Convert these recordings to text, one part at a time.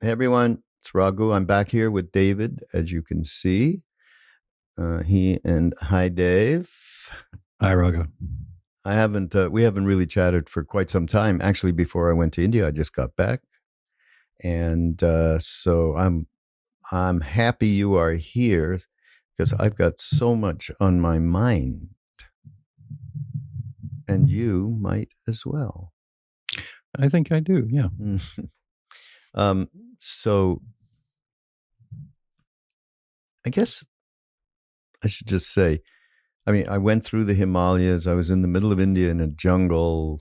Hey everyone, it's Raghu. I'm back here with David, as you can see. Hi Dave. Hi Raghu. We haven't really chatted for quite some time. Actually, before I went to India, I just got back, and so I'm happy you are here because I've got so much on my mind, and you might as well. I think I do. Yeah. So I guess I should just say, I mean, I went through the Himalayas. I was in the middle of India in a jungle,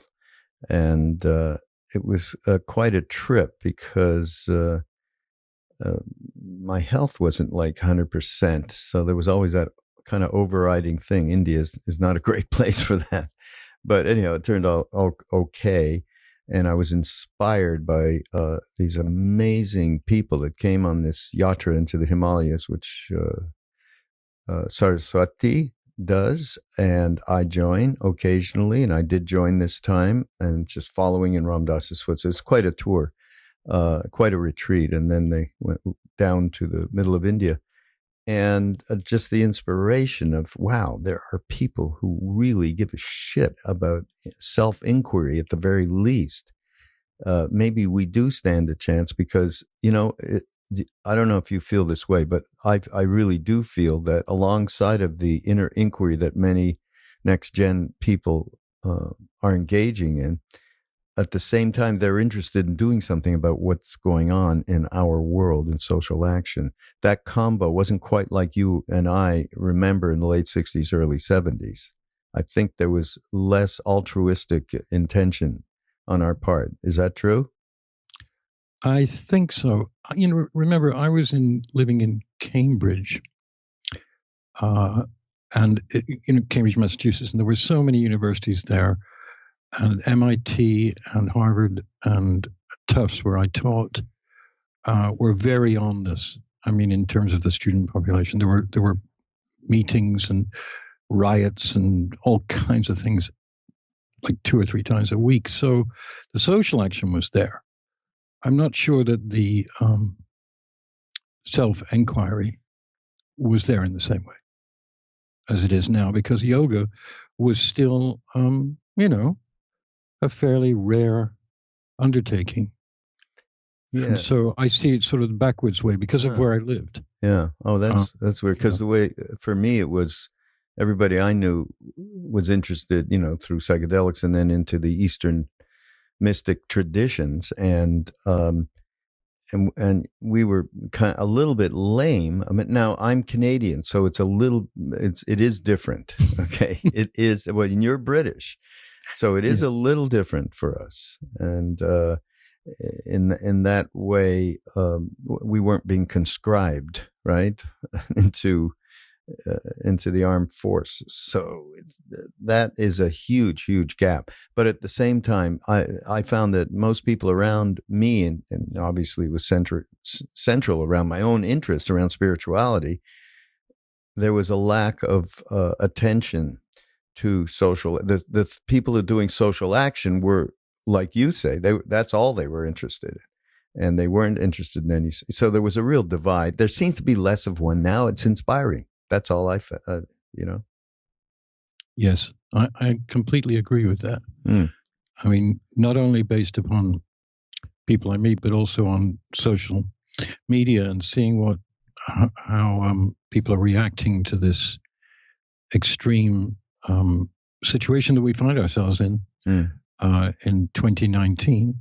and it was quite a trip because my health wasn't like 100%. So there was always that kind of overriding thing. India is not a great place for that. But anyhow, it turned out okay. And I was inspired by these amazing people that came on this yatra into the Himalayas, which Saraswati does, and I join occasionally, and I did join this time, and just following in Ram Dass's footsteps. It's quite a tour, quite a retreat, and then they went down to the middle of India, and just the inspiration of, wow, there are people who really give a shit about self-inquiry at the very least. Maybe we do stand a chance because, I don't know if you feel this way, but I really do feel that alongside of the inner inquiry that many next gen people are engaging in, at the same time, they're interested in doing something about what's going on in our world in social action. That combo wasn't quite like you and I remember in the late 60s, early 70s. I think there was less altruistic intention on our part. Is that true? I think so. Remember, I was living in Cambridge, and in Cambridge, Massachusetts, and there were so many universities there, and MIT and Harvard and Tufts, where I taught, were very on this. I mean, in terms of the student population, there were meetings and riots and all kinds of things, like 2 or 3 times a week. So the social action was there. I'm not sure that the self-inquiry was there in the same way as it is now, because yoga was still, a fairly rare undertaking. Yeah. And so I see it sort of the backwards way because of where I lived. Yeah. Oh, that's weird. Because the way, for me, it was everybody I knew was interested, through psychedelics and then into the Eastern mystic traditions, and we were kind of a little bit lame. I mean, now I'm Canadian, so it is different. Okay, it is. Well, and you're British, so it is a little different for us, and in that way, we weren't being conscribed right into the armed forces. So that is a huge gap. But at the same time, I found that most people around me, and obviously it was central around my own interest around spirituality, there was a lack of attention to social. The people who are doing social action were, like you say, that's all they were interested in. And they weren't interested in any. So there was a real divide. There seems to be less of one now. It's inspiring. That's all I, Yes, I completely agree with that. I mean, not only based upon people I meet, but also on social media and seeing how people are reacting to this extreme situation that we find ourselves in 2019,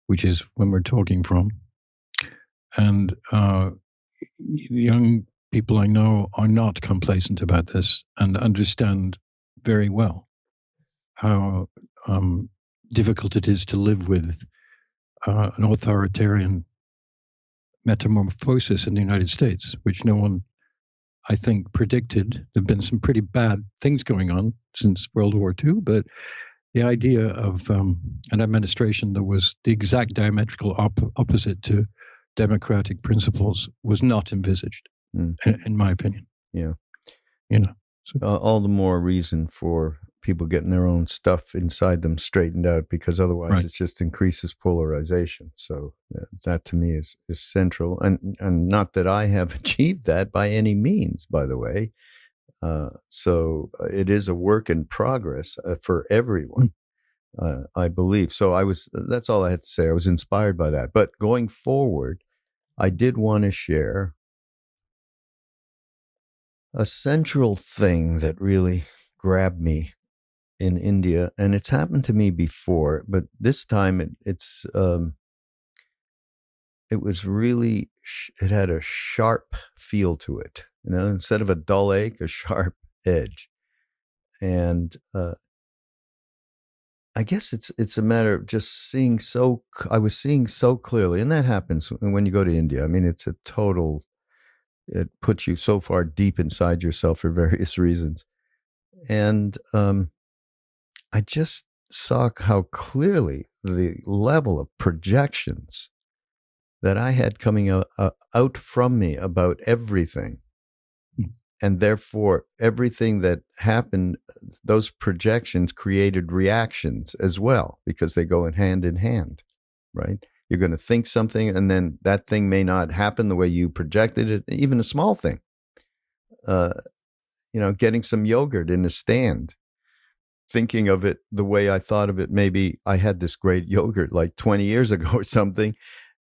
which is when we're talking from. And young people I know are not complacent about this and understand very well how difficult it is to live with an authoritarian metamorphosis in the United States, which no one, I think, predicted. There have been some pretty bad things going on since World War II, but the idea of an administration that was the exact diametrical opposite to democratic principles was not envisaged. In my opinion. Yeah. So. All the more reason for people getting their own stuff inside them straightened out, because otherwise it just increases polarization. So that to me is central, and not that I have achieved that by any means, by the way. So it is a work in progress for everyone, I believe. So that's all I had to say. I was inspired by that. But going forward, I did want to share a central thing that really grabbed me in India, and it's happened to me before, but this time it was really it had a sharp feel to it. Instead of a dull ache, a sharp edge, and I guess it's a matter of just seeing so. I was seeing so clearly, and that happens when you go to India. I mean, it's a total. It puts you so far deep inside yourself for various reasons, and I just saw how clearly the level of projections that I had coming out from me about everything. And therefore, everything that happened, those projections created reactions as well, because they go in hand, right? You're going to think something, and then that thing may not happen the way you projected it, even a small thing. Getting some yogurt in a stand, thinking of it the way I thought of it. Maybe I had this great yogurt like 20 years ago or something,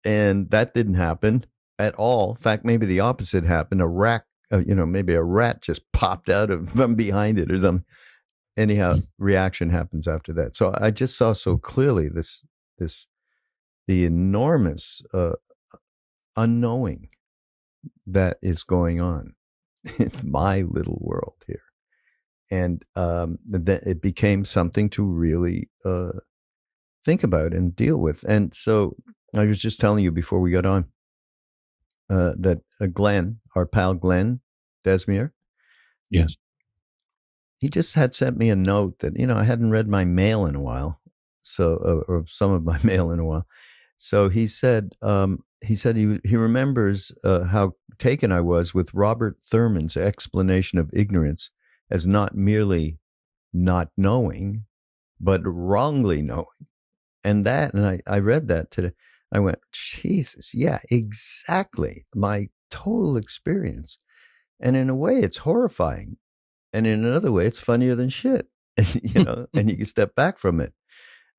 and that didn't happen at all. In fact, maybe the opposite happened. Maybe a rat just popped out from behind it or something. Anyhow, reaction happens after that. So I just saw so clearly the enormous unknowing that is going on in my little world here. And that it became something to really think about and deal with. And so I was just telling you before we got on that Glenn, our pal Glenn Desmere, yes, he just had sent me a note that I hadn't read my mail in a while, so or some of my mail in a while. So he said he remembers how taken I was with Robert Thurman's explanation of ignorance as not merely not knowing, but wrongly knowing. And I read that today. I went, Jesus, yeah, exactly. My total experience. And in a way, it's horrifying. And in another way, it's funnier than shit, and you can step back from it.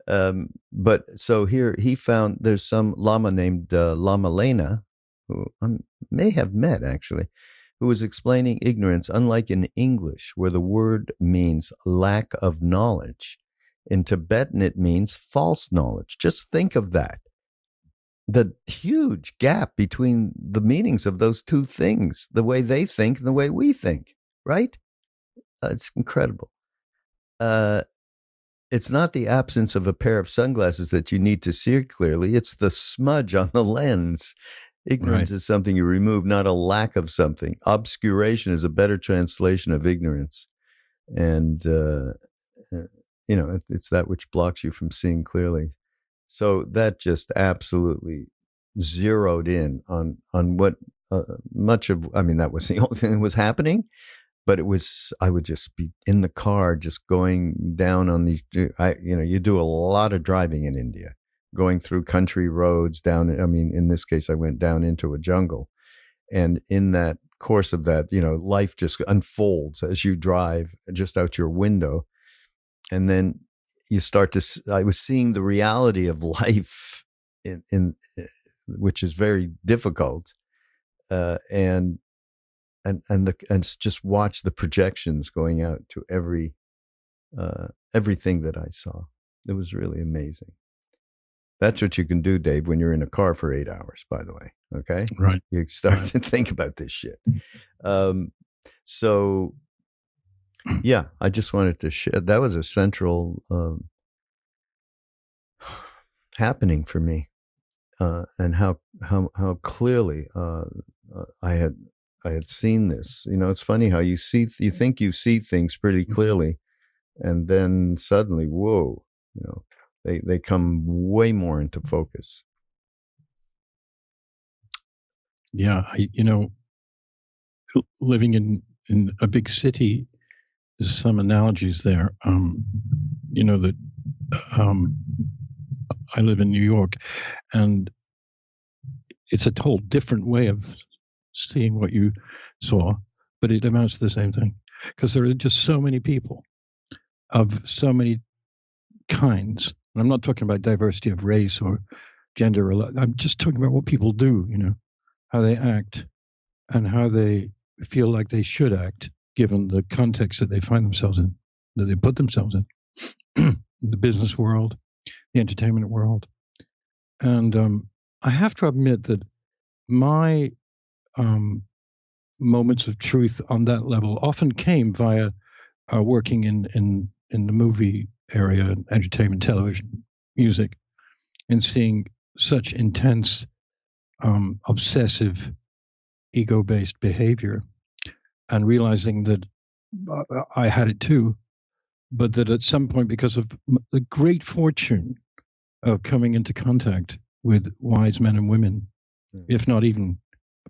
But so here he found there's some Lama named Lama Lena, who I may have met actually, who was explaining ignorance, unlike in English, where the word means lack of knowledge. In Tibetan, it means false knowledge. Just think of that. The huge gap between the meanings of those two things, the way they think and the way we think, right? It's incredible. It's not the absence of a pair of sunglasses that you need to see clearly. It's the smudge on the lens. Ignorance is something you remove, not a lack of something. Obscuration is a better translation of ignorance. And, it's that which blocks you from seeing clearly. So that just absolutely zeroed in on what that was the only thing that was happening. But I would just be in the car, just going down on these, you do a lot of driving in India, going through country roads in this case, I went down into a jungle. And in that course of that, life just unfolds as you drive just out your window. And then you I was seeing the reality of life in which is very difficult. And just watch the projections going out to everything that I saw. It was really amazing. That's what you can do, Dave, when you're in a car for 8 hours, by the way. Okay? Right. You start to think about this shit. So, yeah, I just wanted to share. That was a central happening for me. And how clearly I had seen this. It's funny how you think you see things pretty clearly, and then suddenly, whoa, they come way more into focus. Yeah, living in a big city, some analogies there. That I live in New York, and it's a whole different way of seeing what you saw, but it amounts to the same thing, because there are just so many people of so many kinds. And I'm not talking about diversity of race or gender. I'm just talking about what people do, how they act and how they feel like they should act given the context that they find themselves in, that they put themselves in, the business world, the entertainment world. And I have to admit that my moments of truth on that level often came via working in the movie area, entertainment, television, music, and seeing such intense, obsessive, ego-based behavior, and realizing that I had it too, but that at some point, because of the great fortune of coming into contact with wise men and women, if not even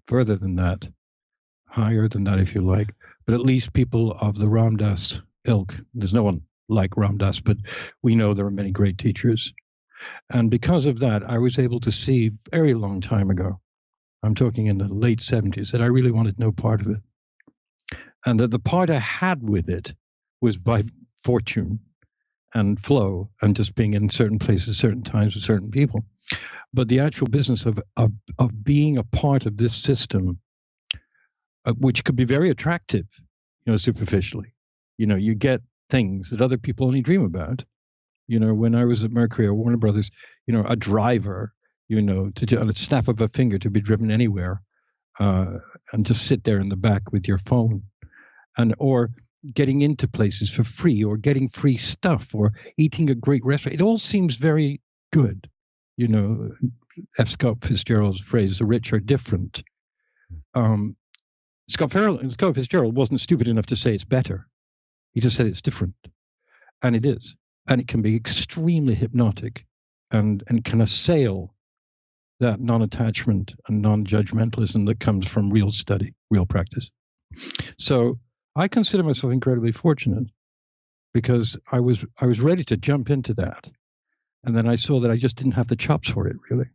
further than that, higher than that, if you like, but at least people of the Ram Dass ilk. There's no one like Ram Dass, but we know there are many great teachers. And because of that, I was able to see very long time ago, I'm talking in the late 70s, that I really wanted no part of it. And that the part I had with it was by fortune and flow and just being in certain places, certain times with certain people. But the actual business of being a part of this system, which could be very attractive, superficially. You get things that other people only dream about. When I was at Mercury or Warner Brothers, a driver, to on a snap of a finger to be driven anywhere, and just sit there in the back with your phone, or getting into places for free, or getting free stuff, or eating a great restaurant. It all seems very good. F. Scott Fitzgerald's phrase, "The rich are different." Scott Fitzgerald wasn't stupid enough to say it's better. He just said it's different. And it is. And it can be extremely hypnotic and can assail that non-attachment and non-judgmentalism that comes from real study, real practice. So I consider myself incredibly fortunate, because I was ready to jump into that. And then I saw that I just didn't have the chops for it, really,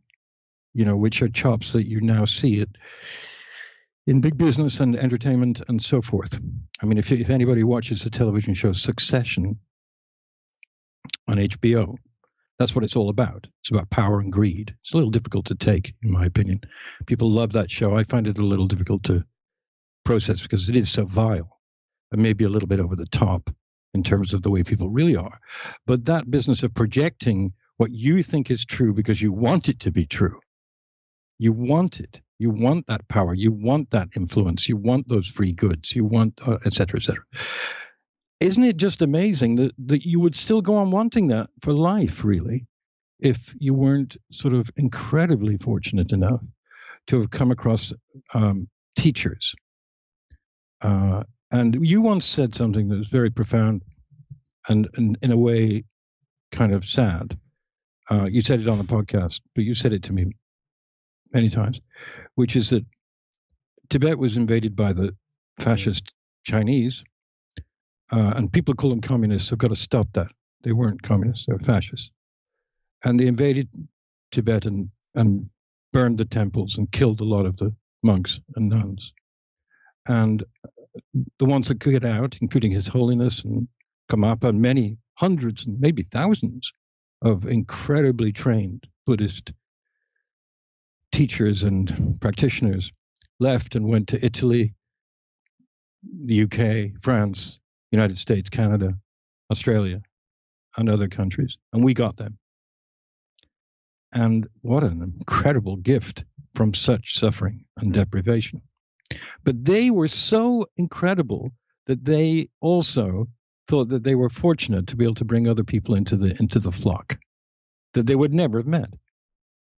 which are chops that you now see it in big business and entertainment and so forth. I mean, if anybody watches the television show Succession on HBO, that's what it's all about. It's about power and greed. It's a little difficult to take, in my opinion. People love that show. I find it a little difficult to process, because it is so vile and maybe a little bit over the top in terms of the way people really are. But that business of projecting what you think is true because you want it to be true. You want it. You want that power. You want that influence. You want those free goods. You want, et cetera, et cetera. Isn't it just amazing that you would still go on wanting that for life, really, if you weren't sort of incredibly fortunate enough to have come across teachers? And you once said something that was very profound and in a way kind of sad. You said it on the podcast, but you said it to me many times, which is that Tibet was invaded by the fascist Chinese, and people call them communists. Have got to stop that. They weren't communists; they were fascists, and they invaded Tibet and burned the temples and killed a lot of the monks and nuns. And the ones that could get out, including His Holiness and Karmapa, and many hundreds and maybe thousands of incredibly trained Buddhist teachers and practitioners, left and went to Italy, the UK, France, United States, Canada, Australia, and other countries. And we got them. And what an incredible gift from such suffering and deprivation. But they were so incredible that they also thought that they were fortunate to be able to bring other people into the flock that they would never have met.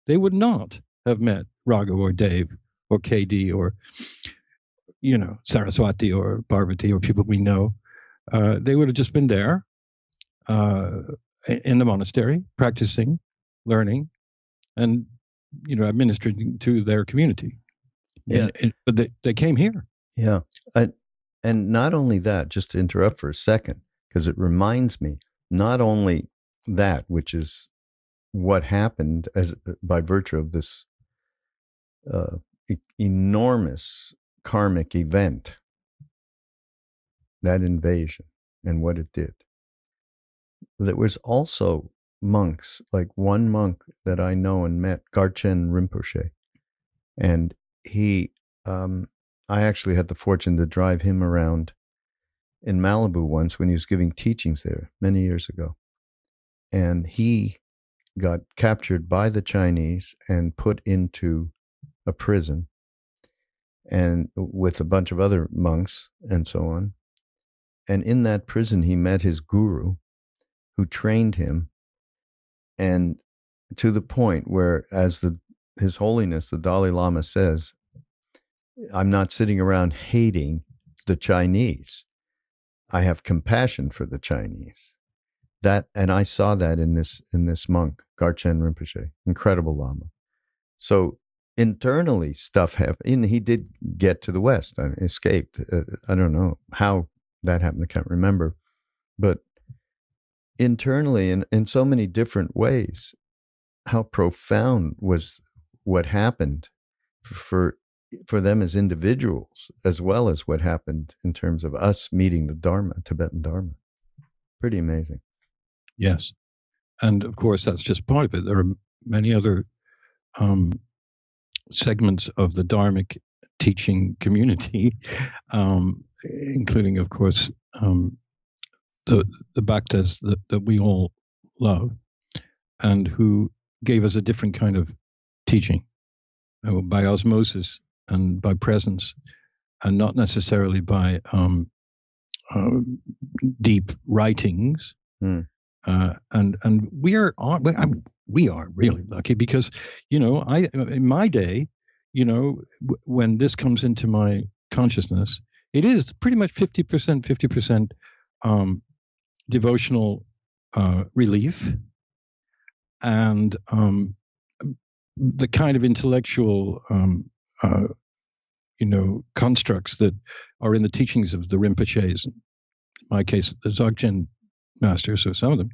They would not have met Raghu or Dave or KD or, Saraswati or Parvati or people we know. They would have just been there in the monastery, practicing, learning, and, administering to their community. Yeah. But they came here. Yeah. And not only that, just to interrupt for a second, because it reminds me not only that, which is what happened as by virtue of this enormous karmic event, that invasion, and what it did. There was also monks, like one monk that I know and met, Garchen Rinpoche, and he, I actually had the fortune to drive him around in Malibu once when he was giving teachings there many years ago. And he got captured by the Chinese and put into a prison, and with a bunch of other monks and so on. And in that prison, he met his guru who trained him, and to the point where, as His Holiness, the Dalai Lama says, I'm not sitting around hating the Chinese. I have compassion for the Chinese. And I saw that in this monk, Garchen Rinpoche, incredible Lama. So internally, stuff happened. He did get to the West, escaped. I don't know how that happened. I can't remember, but internally, in so many different ways, how profound was what happened for them as individuals, as well as what happened in terms of us meeting the Dharma, Tibetan Dharma. Pretty amazing. Yes. And of course, that's just part of it. There are many other segments of the Dharmic teaching community, including, of course, the Bhaktas that we all love, and who gave us a different kind of teaching by osmosis and by presence, and not necessarily by deep writings. And we are really lucky because, in my day, when this comes into my consciousness, it is pretty much 50% devotional relief, and the kind of intellectual constructs that are in the teachings of the Rinpoches, in my case the Dzogchen masters, or some of them,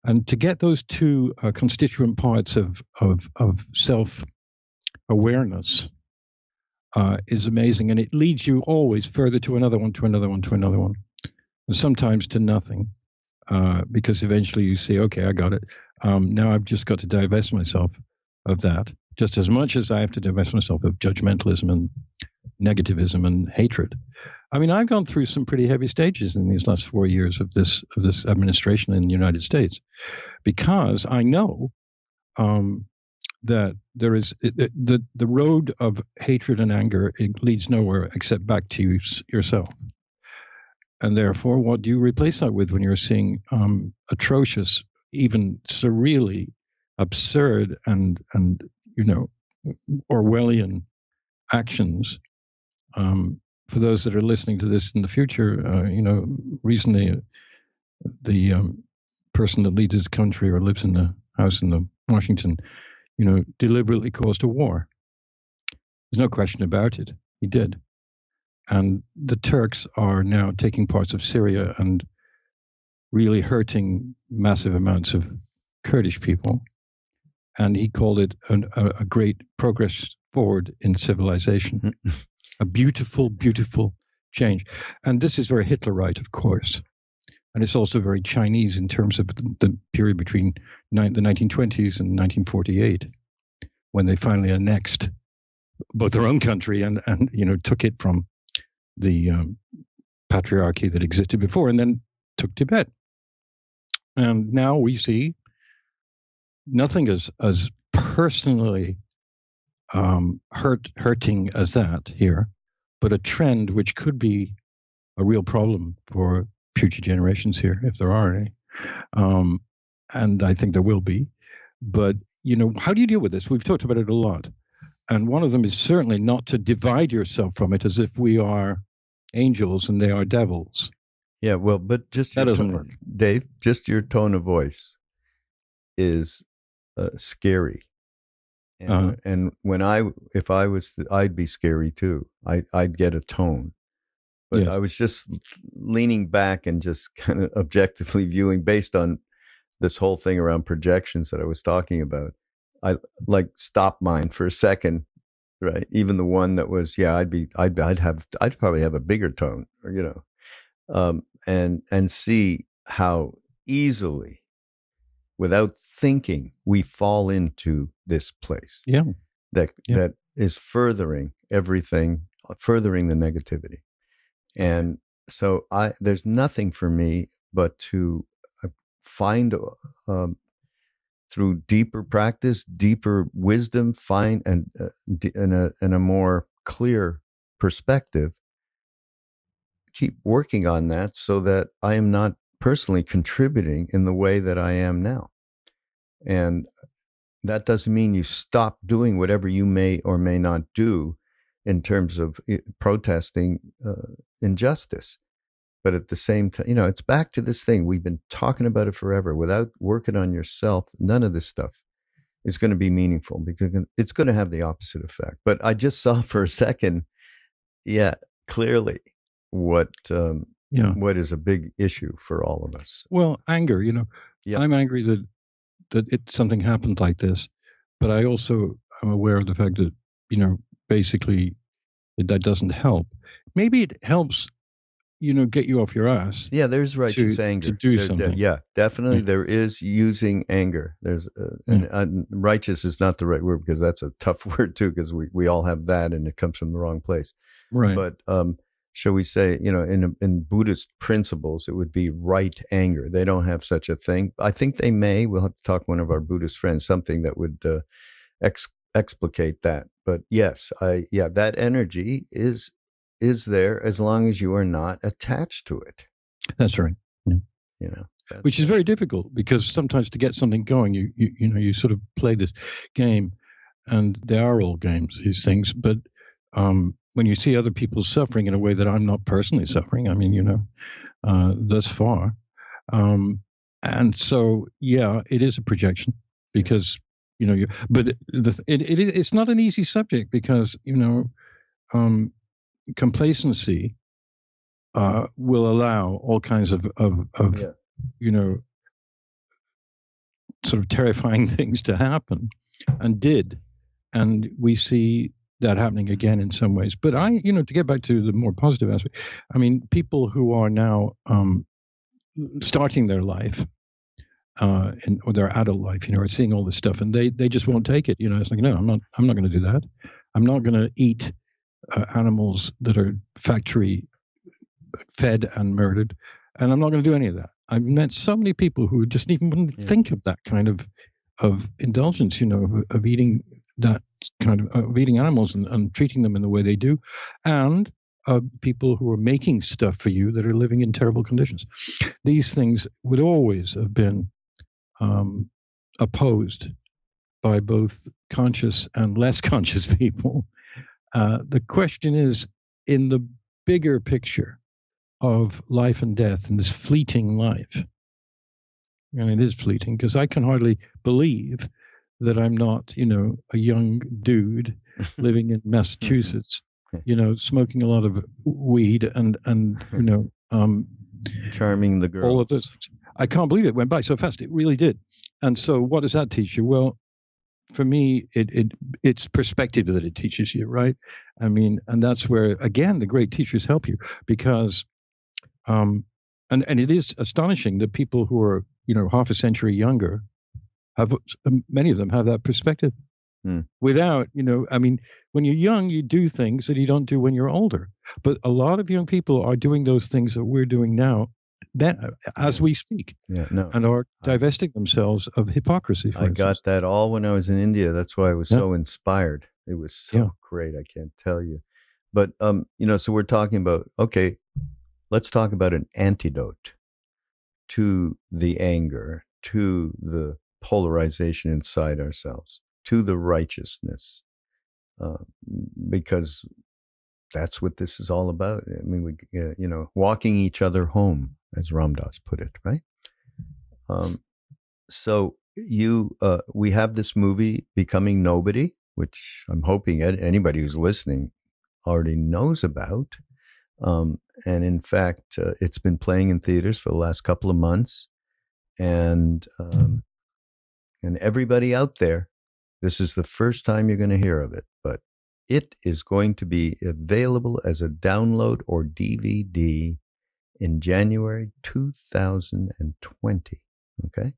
and to get those two constituent parts of self-awareness is amazing, and it leads you always further to another one, and sometimes to nothing, because eventually you see, okay, I got it. Now I've just got to divest myself of that, just as much as I have to divest myself of judgmentalism and negativism and hatred. I mean, I've gone through some pretty heavy stages in these last 4 years of this administration in the United States, because I know that there is the road of hatred and anger. It leads nowhere except back to yourself. And therefore, what do you replace that with when you're seeing atrocious, even surreally absurd and Orwellian actions? For those that are listening to this in the future, recently the person that leads his country or lives in the house in Washington, deliberately caused a war. There's no question about it. He did. And the Turks are now taking parts of Syria and really hurting massive amounts of Kurdish people. And he called it a great progress forward in civilization. A beautiful, beautiful change. And this is very Hitlerite, of course. And it's also very Chinese in terms of the period between the 1920s and 1948, when they finally annexed both their own country and took it from the patriarchy that existed before, and then took Tibet. And now we see nothing as personally hurting as that here, but a trend which could be a real problem for future generations here, if there are any. And I think there will be. But, how do you deal with this? We've talked about it a lot. And one of them is certainly not to divide yourself from it as if we are angels and they are devils. Yeah, well, but just that doesn't work. Dave, just your tone of voice is scary. And when if I was, I'd be scary too. I'd get a tone. But Yes. I was just leaning back and just kind of objectively viewing based on this whole thing around projections that I was talking about. I like stop mine for a second, right? Even the one that was, yeah, I'd probably have a bigger tone, or, and see how easily, without thinking, we fall into this place Yeah. that Yeah. that is furthering everything, furthering the negativity. And so there's nothing for me but to find, through deeper practice, deeper wisdom, find and in a more clear perspective, keep working on that so that I am not personally contributing in the way that I am now. And that doesn't mean you stop doing whatever you may or may not do in terms of protesting injustice. But at the same time, it's back to this thing. We've been talking about it forever. Without working on yourself, none of this stuff is going to be meaningful, because it's going to have the opposite effect. But I just saw for a second, yeah, clearly what Yeah. what is a big issue for all of us. Well, anger, Yeah. I'm angry that something happened like this, but I also am aware of the fact that, basically that doesn't help. Maybe it helps, get you off your ass. Yeah, there's righteous anger. To do something. Yeah, definitely there is using anger. There's and righteous is not the right word, because that's a tough word too, because we all have that and it comes from the wrong place. Right. But shall we say, in Buddhist principles, it would be right anger. They don't have such a thing. I think they may. We'll have to talk to one of our Buddhist friends, something that would explicate that. But yes, that energy is there as long as you are not attached to it. That's right. Yeah. Which is very difficult, because sometimes to get something going, you sort of play this game, and they are all games, these things. But when you see other people suffering in a way that I'm not personally suffering, I mean, thus far, and so it is a projection, because but it's not an easy subject, because complacency will allow all kinds of sort of terrifying things to happen, and did, and we see that happening again in some ways. But to get back to the more positive aspect, I mean, people who are now starting their life or their adult life, are seeing all this stuff, and they just won't take it. It's like, no, I'm not going to do that. I'm not going to eat animals that are factory fed and murdered, and I'm not going to do any of that. I've met so many people who just even wouldn't think of that kind of indulgence, of eating that kind of eating animals and treating them in the way they do, and people who are making stuff for you that are living in terrible conditions. These things would always have been opposed by both conscious and less conscious people. The question is, in the bigger picture of life and death and this fleeting life, and it is fleeting, because I can hardly believe that I'm not, a young dude living in Massachusetts, smoking a lot of weed and charming the girls. All of those things. I can't believe it went by so fast. It really did. And so what does that teach you? Well, for me, it's perspective that it teaches you, right? I mean, and that's where, again, the great teachers help you, because and it is astonishing that people who are, half a century younger have, many of them have that perspective. Without, I mean, when you're young, you do things that you don't do when you're older. But a lot of young people are doing those things that we're doing now, as we speak, and are divesting themselves of hypocrisy. I got that all when I was in India. That's why I was so inspired. It was so great. I can't tell you. But, so we're talking about, okay, let's talk about an antidote to the anger, to the polarization inside ourselves, to the righteousness, because that's what this is all about. I mean, walking each other home, as Ram Dass put it, right? So we have this movie, Becoming Nobody, which I'm hoping anybody who's listening already knows about. And in fact, it's been playing in theaters for the last couple of months. And everybody out there, this is the first time you're going to hear of it, but it is going to be available as a download or DVD in January 2020. Okay.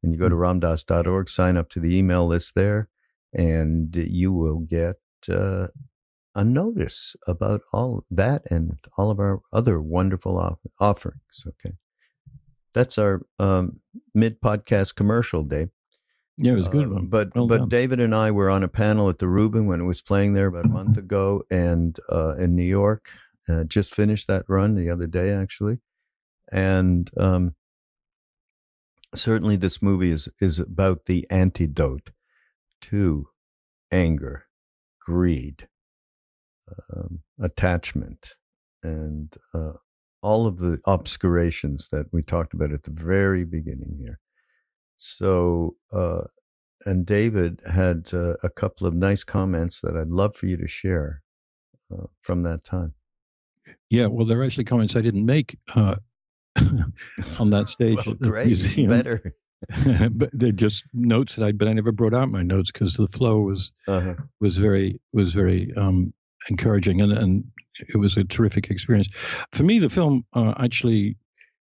And you go to ramdas.org, sign up to the email list there, and you will get a notice about all that and all of our other wonderful offerings. Okay. That's our mid-podcast commercial, Dave. Yeah, it was a good one. But David and I were on a panel at the Rubin when it was playing there about a month ago, and in New York. Just finished that run the other day, actually. And certainly this movie is about the antidote to anger, greed, attachment, and all of the obscurations that we talked about at the very beginning here. So, and David had a couple of nice comments that I'd love for you to share from that time. Yeah, well, they're actually comments I didn't make on that stage Well, at the great, museum. better. But they're just notes but I never brought out my notes because the flow was very encouraging, and it was a terrific experience for me. The film actually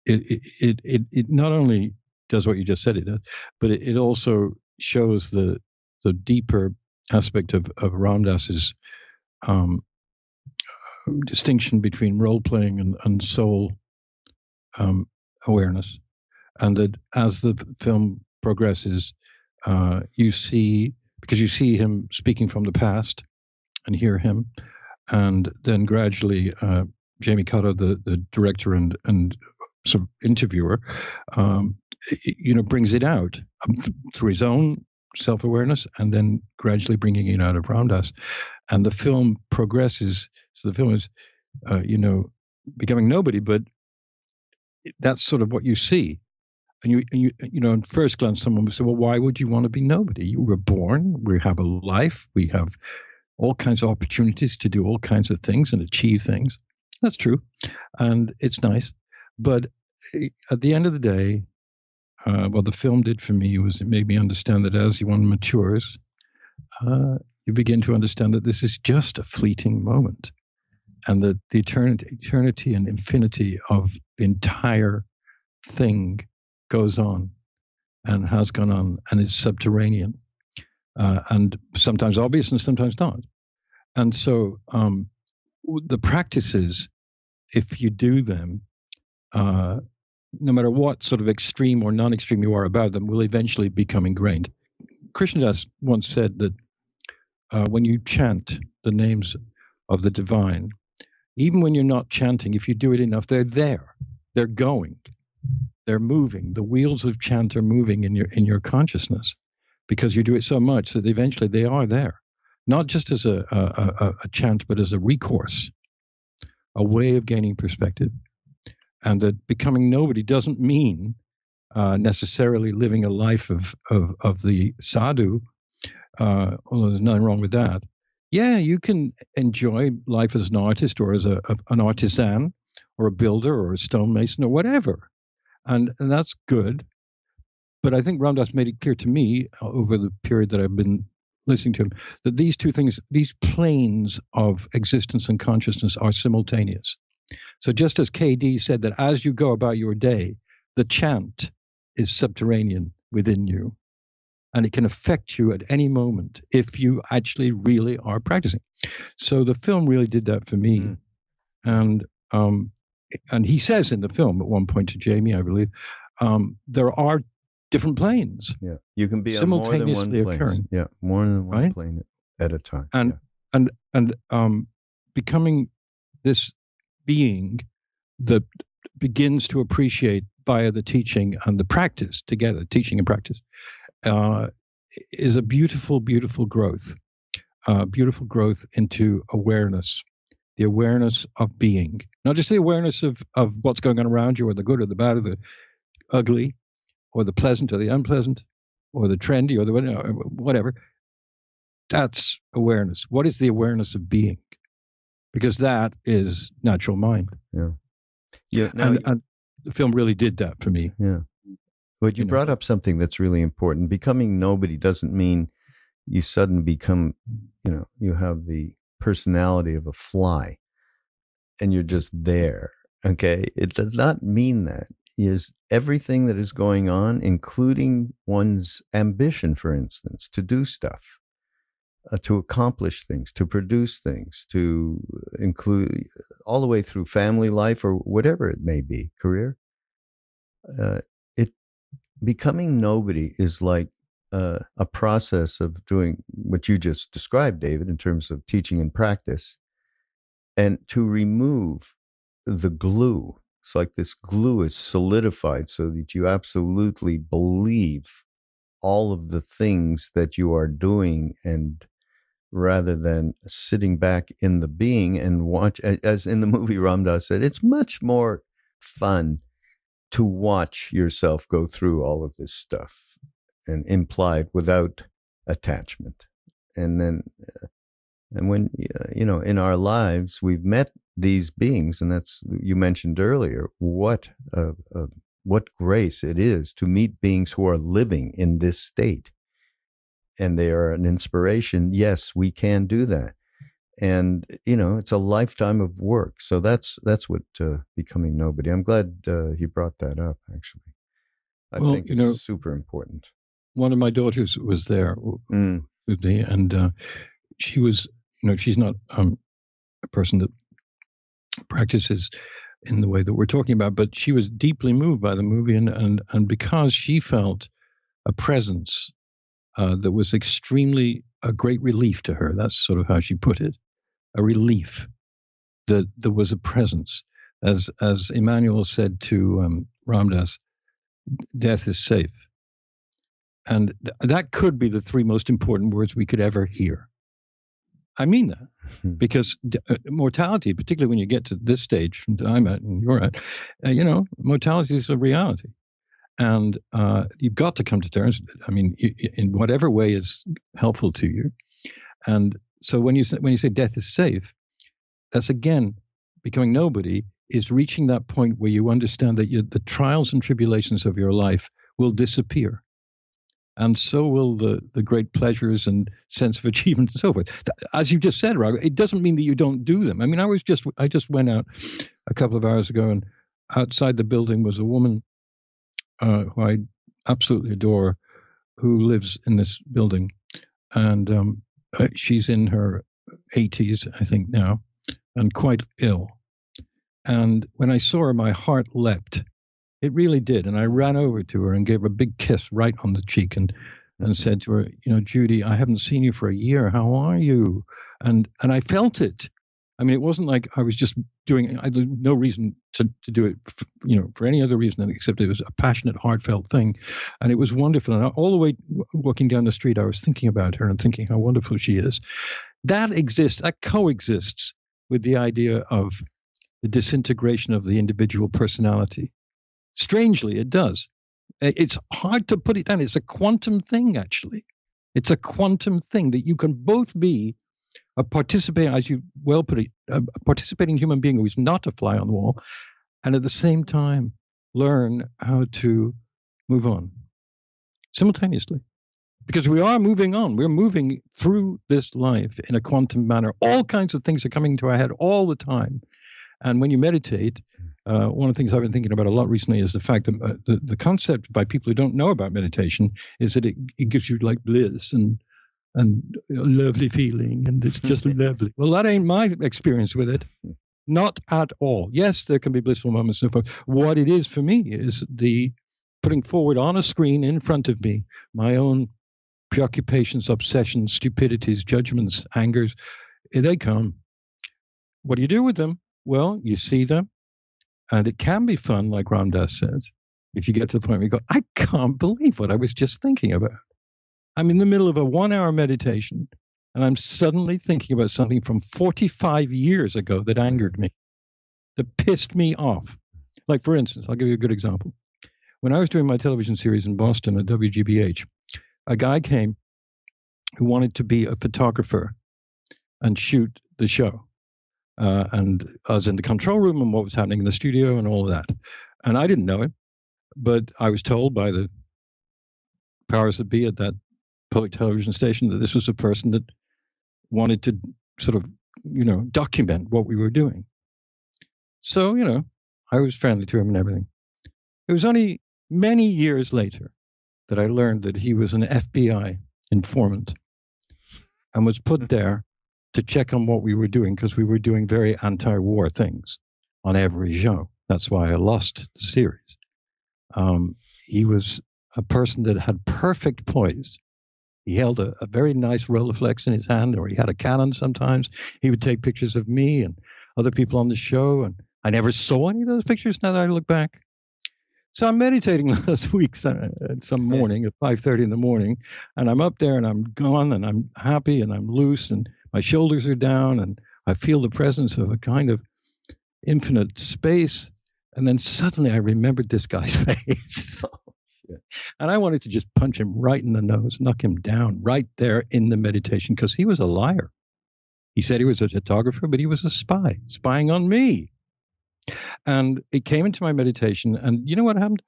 it not only does what you just said it does, but it also shows the deeper aspect of Ramdas's distinction between role playing and soul awareness. And that as the film progresses, you see him speaking from the past and hear him, and then gradually Jamie Cotto, the director and sort of interviewer, brings it out through his own self-awareness, and then gradually bringing it out of Ramdas, and the film progresses. So the film is, becoming nobody, but that's sort of what you see. And you at first glance, someone would say, well, why would you want to be nobody? You were born, we have a life, we have all kinds of opportunities to do all kinds of things and achieve things. That's true. And it's nice. But at the end of the day, what the film did for me was it made me understand that as one matures, you begin to understand that this is just a fleeting moment, and that the eternity and infinity of the entire thing goes on and has gone on, and is subterranean, and sometimes obvious and sometimes not. And so the practices, if you do them, no matter what sort of extreme or non-extreme you are about them, will eventually become ingrained. Krishnadas once said that when you chant the names of the divine, even when you're not chanting, if you do it enough, they're there, they're going, they're moving. The wheels of chant are moving in your consciousness, because you do it so much that eventually they are there, not just as a chant, but as a recourse, a way of gaining perspective. And that becoming nobody doesn't mean necessarily living a life of the sadhu, although there's nothing wrong with that. Yeah, you can enjoy life as an artist, or as an artisan, or a builder, or a stonemason, or whatever. And that's good. But I think Ramdas made it clear to me over the period that I've been listening to him, that these two things, these planes of existence and consciousness, are simultaneous. So just as KD said that as you go about your day, the chant is subterranean within you, and it can affect you at any moment if you actually really are practicing. So the film really did that for me. And he says in the film at one point to Jamie, I believe, there are different planes. Yeah, you can be on more than one plane. Occurring. Yeah, more than one plane at a time. And becoming this being that begins to appreciate via the teaching and the practice together, teaching and practice, is a beautiful, beautiful growth. Beautiful growth into awareness. The awareness of being, not just the awareness of what's going on around you, or the good or the bad or the ugly, or the pleasant or the unpleasant, or the trendy or the whatever. That's awareness. What is the awareness of being? because that is natural mind. Yeah. Yeah. Now, And the film really did that for me. yeah. But you brought up something that's really important. Becoming nobody doesn't mean you suddenly become, you have the personality of a fly and you're just there. Okay. It does not mean that. Is everything that is going on, including one's ambition, for instance, to do stuff, to accomplish things, to produce things, to include all the way through family life or whatever it may be, career. It becoming nobody is like a process of doing what you just described, David, in terms of teaching and practice, and to remove the glue. It's like this glue is solidified so that you absolutely believe all of the things that you are doing, and rather than sitting back in the being and watch, as in the movie Ram Dass said, it's much more fun to watch yourself go through all of this stuff and implied without attachment. And then, and when, in our lives, we've met these beings, and that's, you mentioned earlier, what grace it is to meet beings who are living in this state. And they are an inspiration. Yes, we can do that. And, it's a lifetime of work. So that's what becoming nobody. I'm glad you brought that up, actually. I think it's super important. One of my daughters was there with me, and she was, she's not a person that practices in the way that we're talking about, but she was deeply moved by the movie, and because she felt a presence that was extremely a great relief to her. That's sort of how she put it. A relief that there was a presence. As Emmanuel said to Ram Dass, death is safe. And that could be the three most important words we could ever hear. I mean that, because mortality, particularly when you get to this stage that I'm at and you're at, mortality is a reality. And you've got to come to terms. I mean, in whatever way is helpful to you. And so when you say death is safe, that's again becoming nobody is reaching that point where you understand that the trials and tribulations of your life will disappear, and so will the great pleasures and sense of achievement and so forth. As you just said, Raghu, it doesn't mean that you don't do them. I mean, I just went out a couple of hours ago, and outside the building was a woman who I absolutely adore, who lives in this building, and she's in her 80s, I think now, and quite ill. And when I saw her, my heart leapt. It really did. And I ran over to her and gave her a big kiss right on the cheek and said to her, Judy, I haven't seen you for a year. How are you? And I felt it. I mean, it wasn't like I was just doing, I had no reason to do it, for any other reason except it was a passionate, heartfelt thing. And it was wonderful. And all the way walking down the street, I was thinking about her and thinking how wonderful she is. That coexists with the idea of the disintegration of the individual personality. Strangely, it does. It's hard to put it down. It's a quantum thing, actually. It's a quantum thing that you can both be a participating, as you well put it, a participating human being who is not a fly on the wall, and at the same time learn how to move on simultaneously. Because we are moving on. We're moving through this life in a quantum manner. All kinds of things are coming into our head all the time. And when you meditate, one of the things I've been thinking about a lot recently is the fact that the concept by people who don't know about meditation is that it gives you like bliss and a lovely feeling, and it's just lovely. Well, that ain't my experience with it. Not at all. Yes, there can be blissful moments and so forth. What it is for me is the putting forward on a screen in front of me my own preoccupations, obsessions, stupidities, judgments, angers. They come. What do you do with them? Well, you see them, and it can be fun, like Ram Dass says, if you get to the point where you go, I can't believe what I was just thinking about. I'm in the middle of a 1-hour meditation, and I'm suddenly thinking about something from 45 years ago that angered me, that pissed me off. Like, for instance, I'll give you a good example. When I was doing my television series in Boston at WGBH, a guy came who wanted to be a photographer and shoot the show. and I was in the control room and what was happening in the studio and all of that. And I didn't know him, but I was told by the powers that be at that public television station that this was a person that wanted to sort of, document what we were doing. So, I was friendly to him and everything. It was only many years later that I learned that he was an FBI informant and was put there to check on what we were doing because we were doing very anti-war things on every show. That's why I lost the series. He was a person that had perfect poise. He held a very nice Rolleiflex in his hand, or he had a Canon sometimes. He would take pictures of me and other people on the show, and I never saw any of those pictures now that I look back. So I'm meditating last week some morning at 5:30 in the morning, and I'm up there and I'm gone and I'm happy and I'm loose and my shoulders are down and I feel the presence of a kind of infinite space. And then suddenly I remembered this guy's face. And I wanted to just punch him right in the nose, knock him down right there in the meditation, because he was a liar. He said he was a photographer, but he was a spy, spying on me. And it came into my meditation, and you know what happened?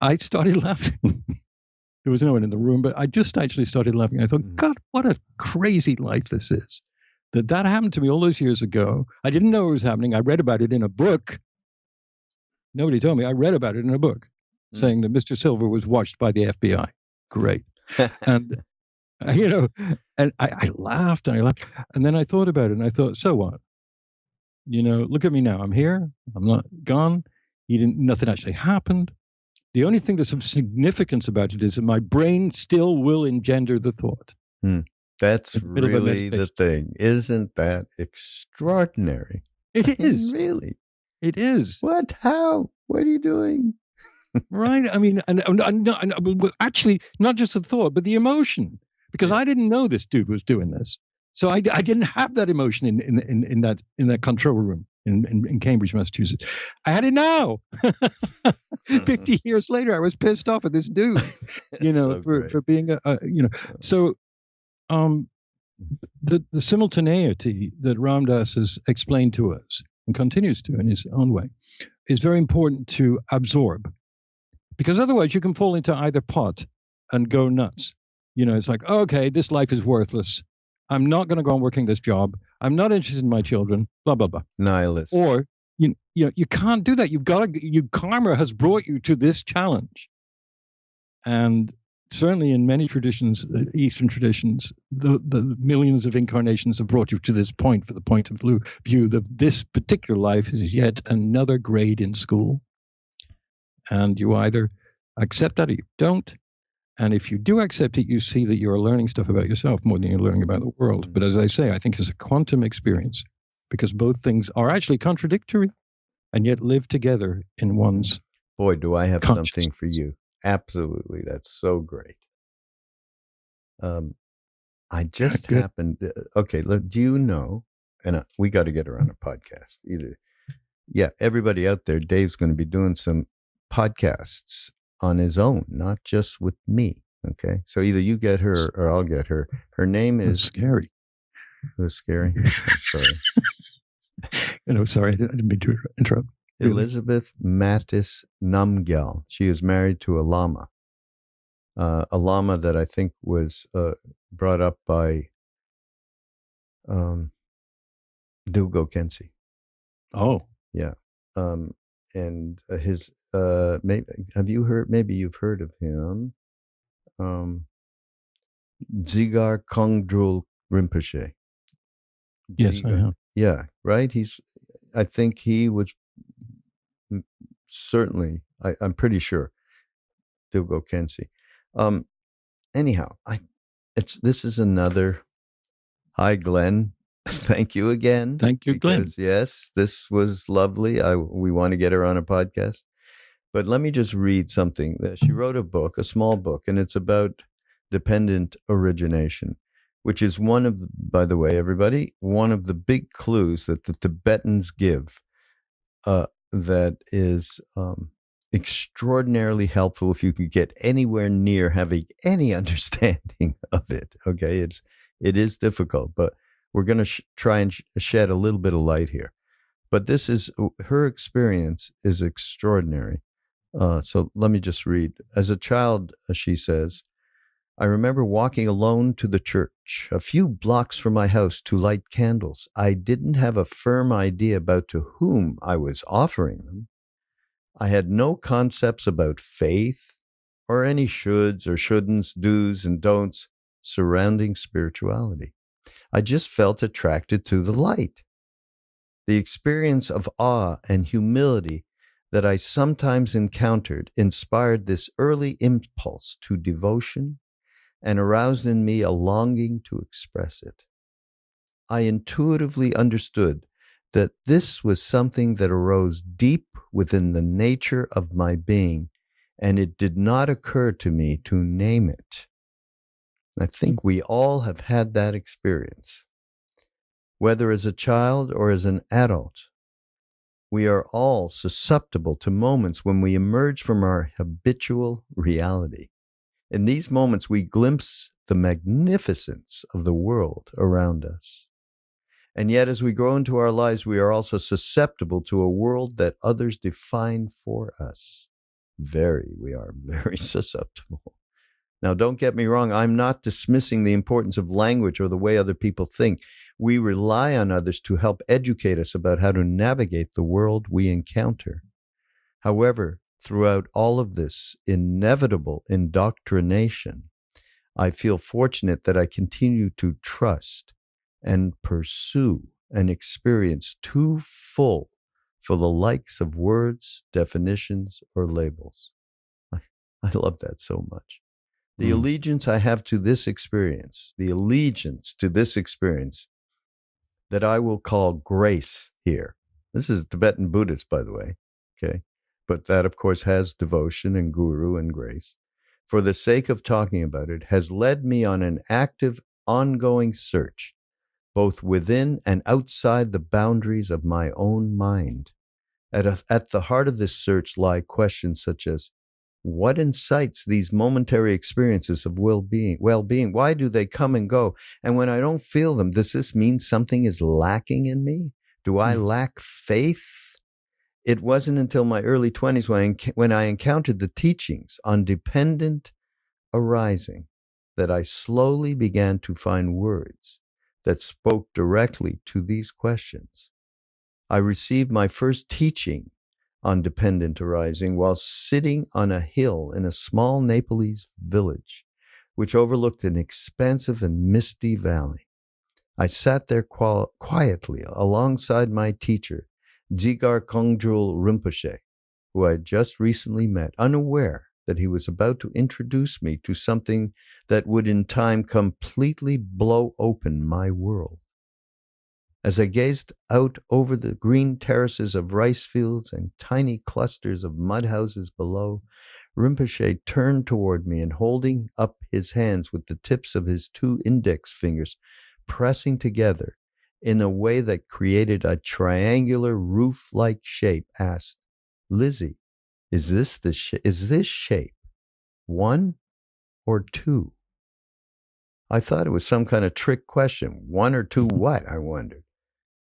I started laughing. There was no one in the room, but I just actually started laughing. I thought, God, what a crazy life this is. That happened to me all those years ago. I didn't know it was happening. I read about it in a book. Nobody told me. I read about it in a book saying that Mr. Silver was watched by the FBI. Great. And, and I laughed and I laughed. And then I thought about it and I thought, so what? Look at me now. I'm here. I'm not gone. Nothing actually happened. The only thing that's of significance about it is that my brain still will engender the thought. That's really the thing. Isn't that extraordinary? It is. Really? It is. What? How? What are you doing? Right. I mean, and actually, not just the thought, but the emotion, because I didn't know this dude was doing this. So I didn't have that emotion in that control room in Cambridge, Massachusetts. I had it now. 50 years later, I was pissed off at this dude, for being So, the simultaneity that Ram Dass has explained to us and continues to in his own way is very important to absorb, because otherwise you can fall into either pot and go nuts. It's like, okay, this life is worthless. I'm not going to go on working this job. I'm not interested in my children, blah, blah, blah. Nihilist. Or, you can't do that. Karma has brought you to this challenge. And certainly in many traditions, Eastern traditions, the millions of incarnations have brought you to this point, for the point of view that this particular life is yet another grade in school. And you either accept that or you don't. And if you do accept it, you see that you're learning stuff about yourself more than you're learning about the world. But as I say, I think it's a quantum experience, because both things are actually contradictory and yet live together in one's Boy, do I have something for you. Absolutely. That's so great. I just happened. Okay. Do you know, and we got to get her on a podcast either. Yeah. Everybody out there, Dave's going to be doing some podcasts on his own, not just with me. Okay. So either you get her or I'll get her. Her name is scary. It was scary. I'm sorry. Sorry. I didn't mean to interrupt. Elizabeth Mattis Namgyal. She is married to a lama that I think was brought up by Dilgo Khyentse. Oh, yeah. And his maybe you've heard of him, Dzigar Kongdrul Rinpoche. Yes, I have. Yeah, right. I think he was certainly. I'm pretty sure Dilgo Khyentse. Anyhow, this is another. Hi, Glenn. Thank you again. Thank you, Glenn. Yes, this was lovely. We want to get her on a podcast. But let me just read something. She wrote a book, a small book, and it's about dependent origination, which is by the way, everybody, one of the big clues that the Tibetans give that is extraordinarily helpful if you could get anywhere near having any understanding of it. Okay, it is difficult, but We're going to try and shed a little bit of light here. But this is, her experience is extraordinary. So let me just read. As a child, she says, I remember walking alone to the church, a few blocks from my house, to light candles. I didn't have a firm idea about to whom I was offering them. I had no concepts about faith or any shoulds or shouldn'ts, do's and don'ts surrounding spirituality. I just felt attracted to the light. The experience of awe and humility that I sometimes encountered inspired this early impulse to devotion and aroused in me a longing to express it. I intuitively understood that this was something that arose deep within the nature of my being, and it did not occur to me to name it. I think we all have had that experience. Whether as a child or as an adult, we are all susceptible to moments when we emerge from our habitual reality. In these moments, we glimpse the magnificence of the world around us. And yet, as we grow into our lives, we are also susceptible to a world that others define for us. We are very susceptible. Now, don't get me wrong. I'm not dismissing the importance of language or the way other people think. We rely on others to help educate us about how to navigate the world we encounter. However, throughout all of this inevitable indoctrination, I feel fortunate that I continue to trust and pursue an experience too full for the likes of words, definitions, or labels. I love that so much. The allegiance I have to this experience, that I will call grace here. This is Tibetan Buddhist, by the way. Okay. But that, of course, has devotion and guru and grace. For the sake of talking about it, has led me on an active, ongoing search, both within and outside the boundaries of my own mind. At the heart of this search lie questions such as, what incites these momentary experiences of well-being? Why do they come and go? And when I don't feel them, does this mean something is lacking in me? Do I lack faith? It wasn't until my early 20s when I encountered the teachings on dependent arising that I slowly began to find words that spoke directly to these questions. I received my first teaching on dependent arising while sitting on a hill in a small Nepalese village, which overlooked an expansive and misty valley. I sat there quietly alongside my teacher, Dzigar Kongjul Rinpoche, who I had just recently met, unaware that he was about to introduce me to something that would in time completely blow open my world. As I gazed out over the green terraces of rice fields and tiny clusters of mud houses below, Rinpoche turned toward me and holding up his hands with the tips of his 2 index fingers pressing together in a way that created a triangular roof-like shape, asked, Lizzie, is this shape 1 or 2? I thought it was some kind of trick question. 1 or 2 what, I wondered.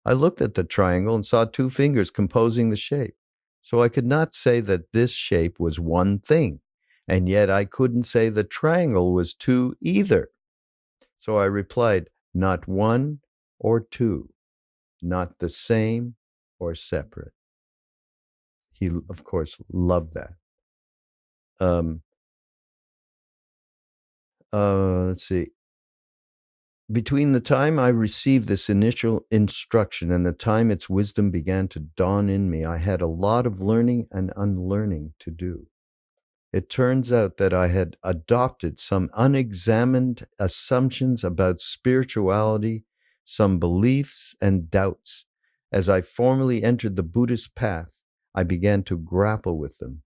I looked at the triangle and saw 2 fingers composing the shape. So I could not say that this shape was one thing, and yet I couldn't say the triangle was 2 either. So I replied, not 1 or 2, not the same or separate. He, of course, loved that. Let's see. Between the time I received this initial instruction and the time its wisdom began to dawn in me, I had a lot of learning and unlearning to do. It turns out that I had adopted some unexamined assumptions about spirituality, some beliefs and doubts. As I formally entered the Buddhist path, I began to grapple with them.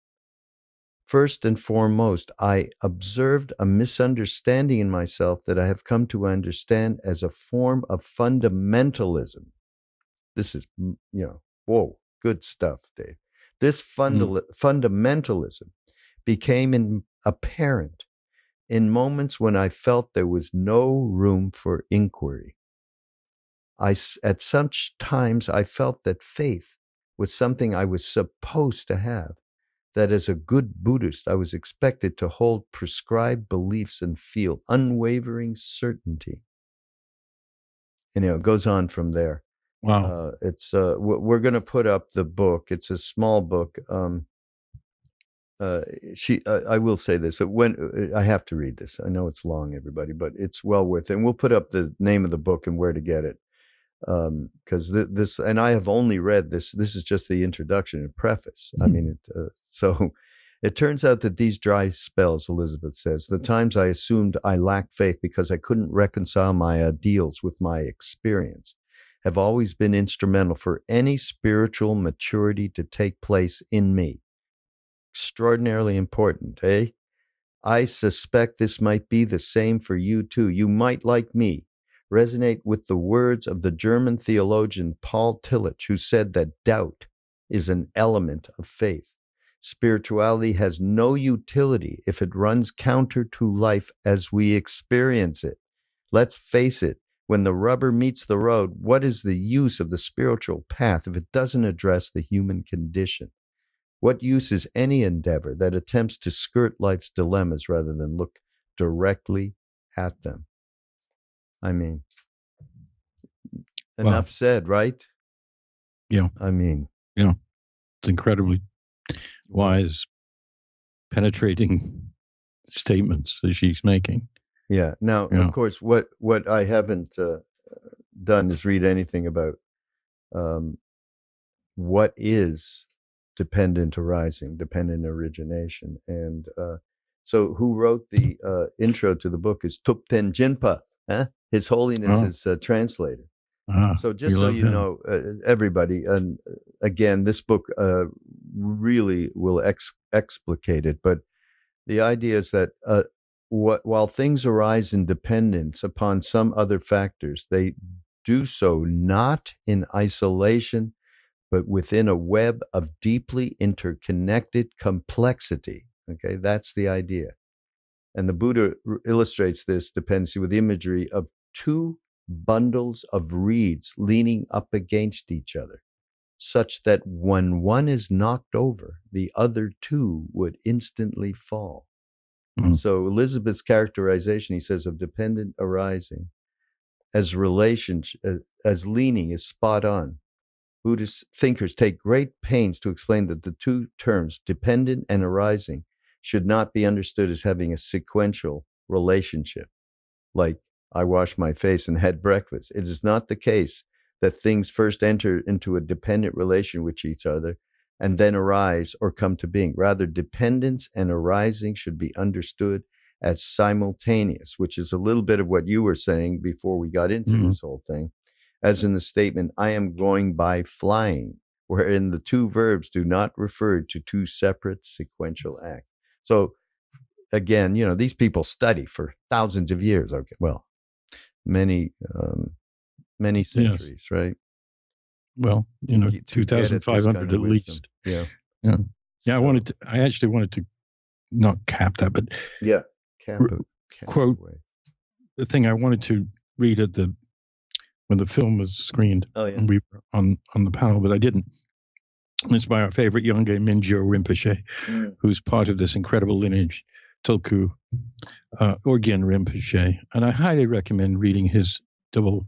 First and foremost, I observed a misunderstanding in myself that I have come to understand as a form of fundamentalism. This is, whoa, good stuff, Dave. This fundamentalism became apparent in moments when I felt there was no room for inquiry. At such times I felt that faith was something I was supposed to have, that as a good Buddhist, I was expected to hold prescribed beliefs and feel unwavering certainty. And it goes on from there. Wow. We're going to put up the book. It's a small book. I will say this: when I have to read this, I know it's long, everybody, but it's well worth it. And we'll put up the name of the book and where to get it, because this, and I have only read this. This is just the introduction and preface. I mean, so it turns out that these dry spells, Elizabeth says, the times I assumed I lacked faith because I couldn't reconcile my ideals with my experience, have always been instrumental for any spiritual maturity to take place in me. Extraordinarily important, eh? I suspect this might be the same for you too. You might, like me, resonate with the words of the German theologian Paul Tillich, who said that doubt is an element of faith. Spirituality has no utility if it runs counter to life as we experience it. Let's face it, when the rubber meets the road, what is the use of the spiritual path if it doesn't address the human condition? What use is any endeavor that attempts to skirt life's dilemmas rather than look directly at them? I mean, enough said, right? Yeah. I mean, yeah, it's incredibly wise, penetrating statements that she's making. Yeah. Now, of course, what I haven't done is read anything about what is dependent arising, dependent origination. And so who wrote the intro to the book is Thupten Jinpa, His Holiness's translator. So just so you know, everybody, and again, this book really will explicate it, but the idea is that while things arise in dependence upon some other factors, they do so not in isolation, but within a web of deeply interconnected complexity. Okay, that's the idea. And the Buddha illustrates this dependency with imagery of two bundles of reeds leaning up against each other, such that when one is knocked over, the other two would instantly fall. Mm-hmm. So Elizabeth's characterization, he says, of dependent arising as relationship, as leaning is spot on. Buddhist thinkers take great pains to explain that the two terms, dependent and arising, should not be understood as having a sequential relationship, like I washed my face and had breakfast. It is not the case that things first enter into a dependent relation with each other and then arise or come to being. Rather, dependence and arising should be understood as simultaneous, which is a little bit of what you were saying before we got into this whole thing. As in the statement, I am going by flying, wherein the two verbs do not refer to two separate sequential acts. So again, these people study for thousands of years. Okay, well, many centuries, yes. Right? Well, 2,500 at least. Yeah. So, I actually wanted to not cap that, but quote the thing I wanted to read when the film was screened. Oh, yeah. And we were on the panel, but I didn't. It's by our favorite Yongey Mingyur Rinpoche, who's part of this incredible lineage, Tulku Orgyen Rinpoche. And I highly recommend reading his Tulku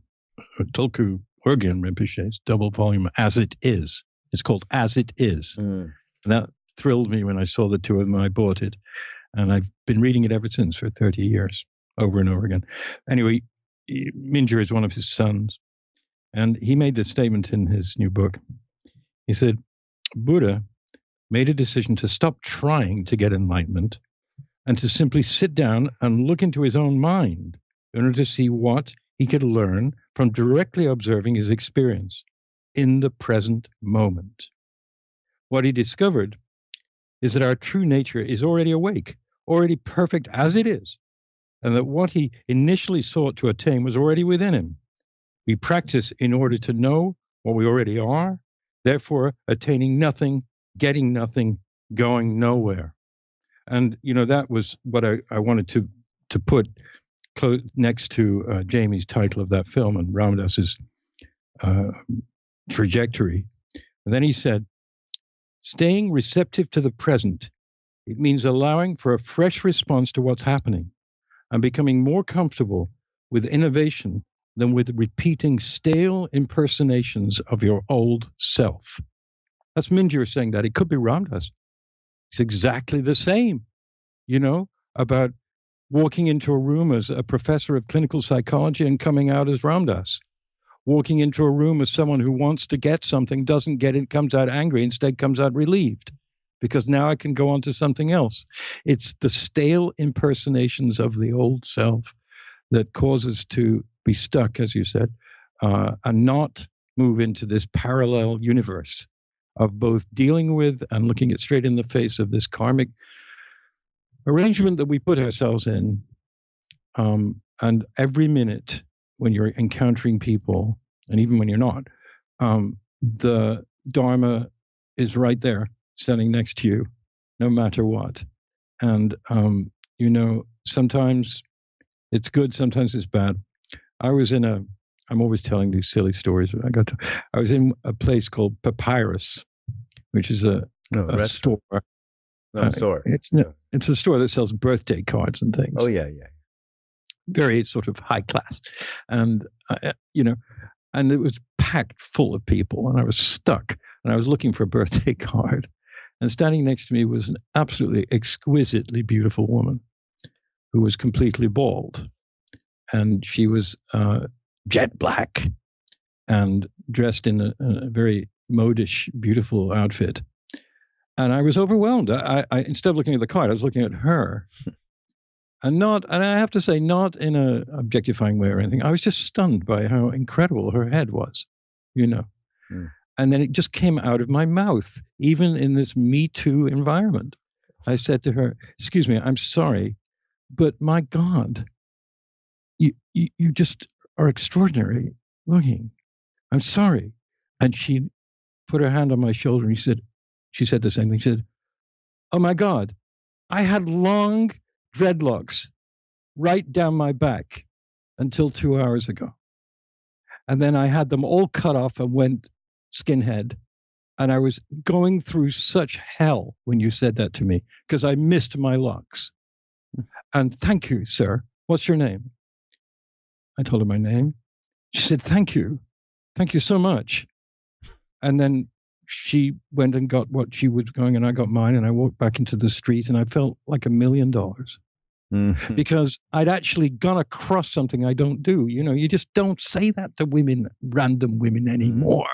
Orgyen Rinpoche's double volume, As It Is. It's called As It Is. And that thrilled me when I saw the two of them and I bought it. And I've been reading it ever since for 30 years, over and over again. Anyway, Mingyur is one of his sons. And he made this statement in his new book. He said, Buddha made a decision to stop trying to get enlightenment and to simply sit down and look into his own mind in order to see what he could learn from directly observing his experience in the present moment. What he discovered is that our true nature is already awake, already perfect as it is, and that what he initially sought to attain was already within him. We practice in order to know what we already are, therefore attaining nothing, getting nothing, going nowhere. And, that was what I wanted to put next to Jamie's title of that film and Ramdas's trajectory. And then he said, staying receptive to the present, it means allowing for a fresh response to what's happening and becoming more comfortable with innovation than with repeating stale impersonations of your old self. That's Mindrolling saying that. It could be Ramdas. It's exactly the same, about walking into a room as a professor of clinical psychology and coming out as Ramdas. Walking into a room as someone who wants to get something, doesn't get it, comes out angry, instead comes out relieved because now I can go on to something else. It's the stale impersonations of the old self that cause us to be stuck, as you said, and not move into this parallel universe of both dealing with and looking it straight in the face of this karmic arrangement that we put ourselves in. And every minute when you're encountering people, and even when you're not, the Dharma is right there, standing next to you, no matter what. And, sometimes it's good, sometimes it's bad. I'm always telling these silly stories. I was in a place called Papyrus, which is a store. Store. It's a store that sells birthday cards and things. Oh, yeah. Very sort of high class. And, and it was packed full of people, and I was stuck, and I was looking for a birthday card. And standing next to me was an absolutely exquisitely beautiful woman who was completely bald. And she was jet black and dressed in a very modish, beautiful outfit. And I was overwhelmed. I instead of looking at the card, I was looking at her. And I have to say, not in an objectifying way or anything. I was just stunned by how incredible her head was, And then it just came out of my mouth, even in this Me Too environment. I said to her, "Excuse me, I'm sorry, but my God, you just are extraordinary looking. I'm sorry." And she put her hand on my shoulder and she said the same thing. She said, "Oh my God, I had long dreadlocks right down my back until 2 hours ago. And then I had them all cut off and went skinhead. And I was going through such hell when you said that to me because I missed my locks. And thank you, sir. What's your name?" I told her my name. She said, "Thank you. Thank you so much." And then she went and got what she was going, and I got mine, and I walked back into the street, and I felt like $1 million because I'd actually gone across something I don't do. You just don't say that to women, random women anymore.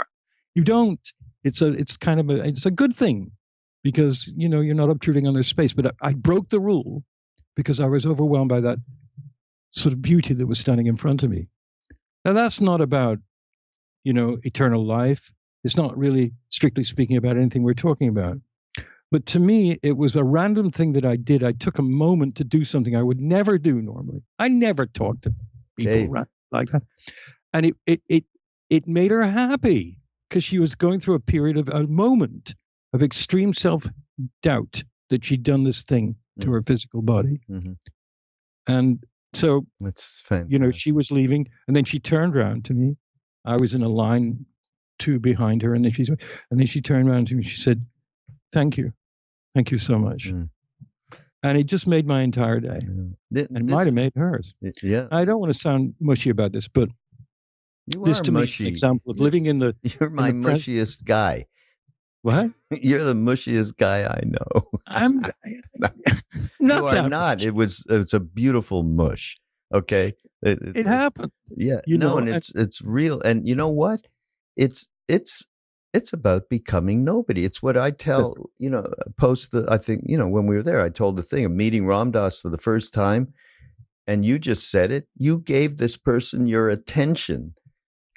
You don't. It's a good thing because, you're not obtruding on their space. But I broke the rule because I was overwhelmed by that sort of beauty that was standing in front of me. Now, that's not about, eternal life. It's not really, strictly speaking, about anything we're talking about. But to me, it was a random thing that I did. I took a moment to do something I would never do normally. I never talk to people like that. And it made her happy because she was going through a moment of extreme self-doubt that she'd done this thing to her physical body. And so, that's fantastic. She was leaving, and then she turned around to me. I was in a line 2 behind her, and then she turned around to me. She said, "Thank you so much." And it just made my entire day, and it might have made hers. Yeah, I don't want to sound mushy about this, but this to me is an example of living in the. You're my mushiest guy. What? You're the mushiest guy I know. I'm not. You are not. It's a beautiful mush. Okay. It happened. Yeah. And it's real. And you know what? It's about becoming nobody. It's what I tell, I think, when we were there, I told the thing of meeting Ram Dass for the first time. And you just said it. You gave this person your attention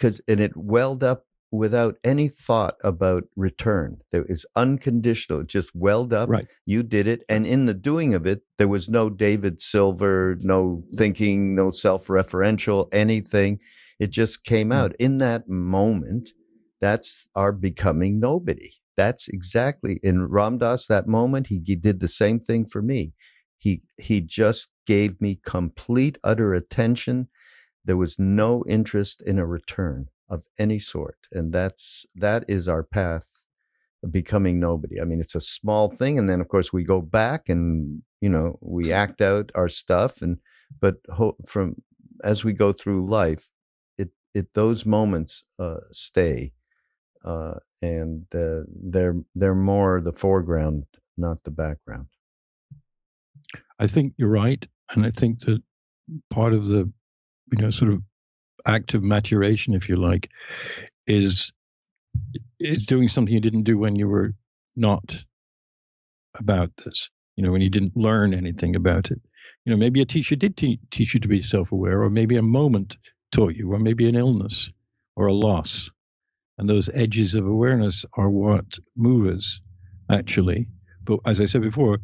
and it welled up without any thought about return. There is unconditional. It just welled up. Right. You did it. And in the doing of it, there was no David Silver, no thinking, no self-referential, anything. It just came out in that moment. That's our becoming nobody. That's exactly in Ram Dass, that moment. He did the same thing for me. He just gave me complete, utter attention. There was no interest in a return. of any sort. And that is our path of becoming nobody. I mean, it's a small thing. And then, of course, we go back and, we act out our stuff. But from as we go through life, those moments stay. And they're more the foreground, not the background. I think you're right. And I think that part of the, sort of active maturation, if you like, is doing something you didn't do when you were not about this, when you didn't learn anything about it. Maybe a teacher did teach you to be self-aware, or maybe a moment taught you, or maybe an illness or a loss. And those edges of awareness are what move us, actually. But as I said before,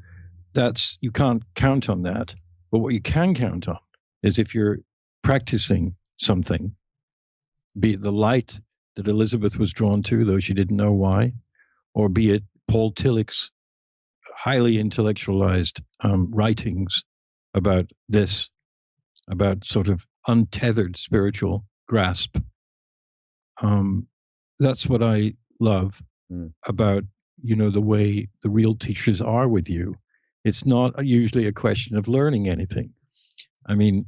you can't count on that. But what you can count on is if you're practicing something, be it the light that Elizabeth was drawn to, though she didn't know why, or be it Paul Tillich's highly intellectualized writings about this, about sort of untethered spiritual grasp. That's what I love about, the way the real teachers are with you. It's not usually a question of learning anything. I mean,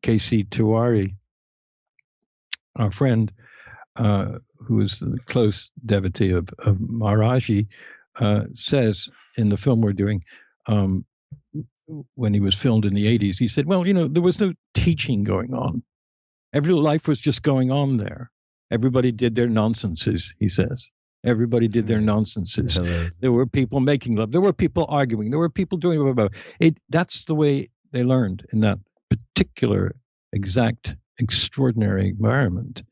K.C. Tiwari, our friend, who is the close devotee of Maharaji, says in the film we're doing, when he was filmed in the 80s, he said, well, there was no teaching going on. Every life was just going on there. Everybody did their nonsenses, he says. Everybody did their nonsenses. Hello. There were people making love. There were people arguing. There were people doing blah, blah, blah. That's the way they learned in that particular, exact, extraordinary environment.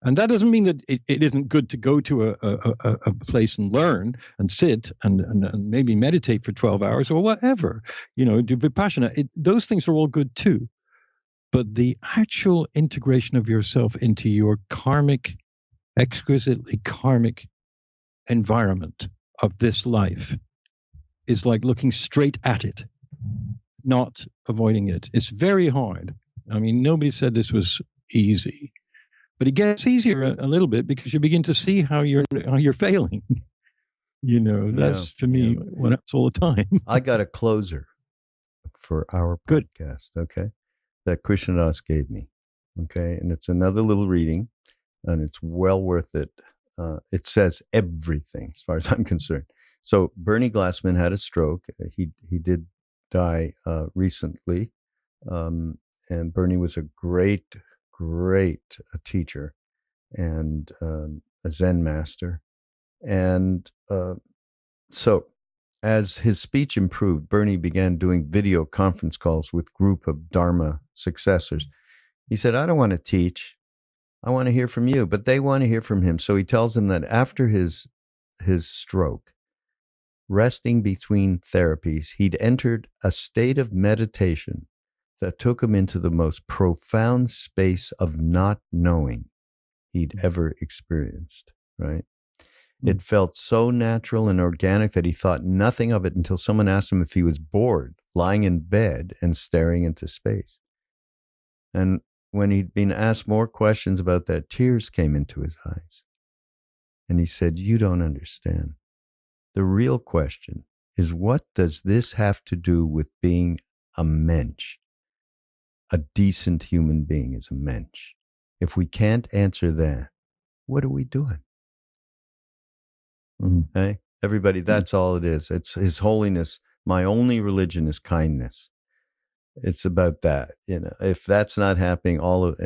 And that doesn't mean that it isn't good to go to a place and learn and sit and maybe meditate for 12 hours or whatever, do Vipassana. Those things are all good too. But the actual integration of yourself into your exquisitely karmic environment of this life is like looking straight at it, not avoiding it. It's very hard. I mean, nobody said this was easy. But it gets easier a little bit because you begin to see how you're failing. That's for me what happens all the time. I got a closer for our podcast, okay, that Krishnadas gave me, okay, and it's another little reading, and it's well worth it. It says everything as far as I'm concerned. So Bernie Glassman had a stroke. He did die recently, and Bernie was a great teacher and a Zen master. And so as his speech improved, Bernie began doing video conference calls with group of Dharma successors. He said, I don't want to teach. I want to hear from you, but they want to hear from him. So he tells them that after his stroke, resting between therapies, he'd entered a state of meditation that took him into the most profound space of not knowing he'd ever experienced, right? It felt so natural and organic that he thought nothing of it until someone asked him if he was bored, lying in bed and staring into space. And when he'd been asked more questions about that, tears came into his eyes. And he said, you don't understand. The real question is, what does this have to do with being a mensch? A decent human being is a mensch. If we can't answer that, what are we doing? Hey, everybody, that's all it is. It's His Holiness. My only religion is kindness. It's about that. If that's not happening, all of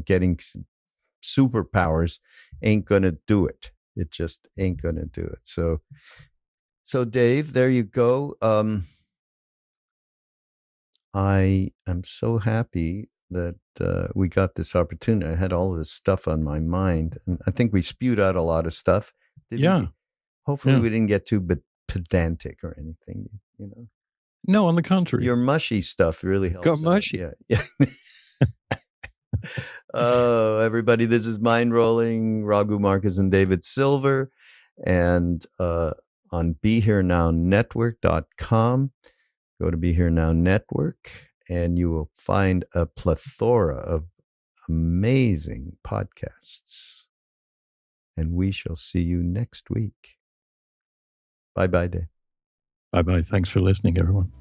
getting superpowers ain't gonna do it. It just ain't gonna do it. So Dave, there you go. I am so happy that we got this opportunity. I had all of this stuff on my mind, and I think we spewed out a lot of stuff. Hopefully we didn't get too pedantic or anything, No, on the contrary. Your mushy stuff really helps. Got mushy. Yeah. Oh, everybody, this is Mindrolling, Raghu Markus and David Silver, and on BeHereNowNetwork.com. Go to Be Here Now Network, and you will find a plethora amazing podcasts. And we shall see you next week. Bye-bye, Dave. Bye-bye. Thanks for listening, everyone.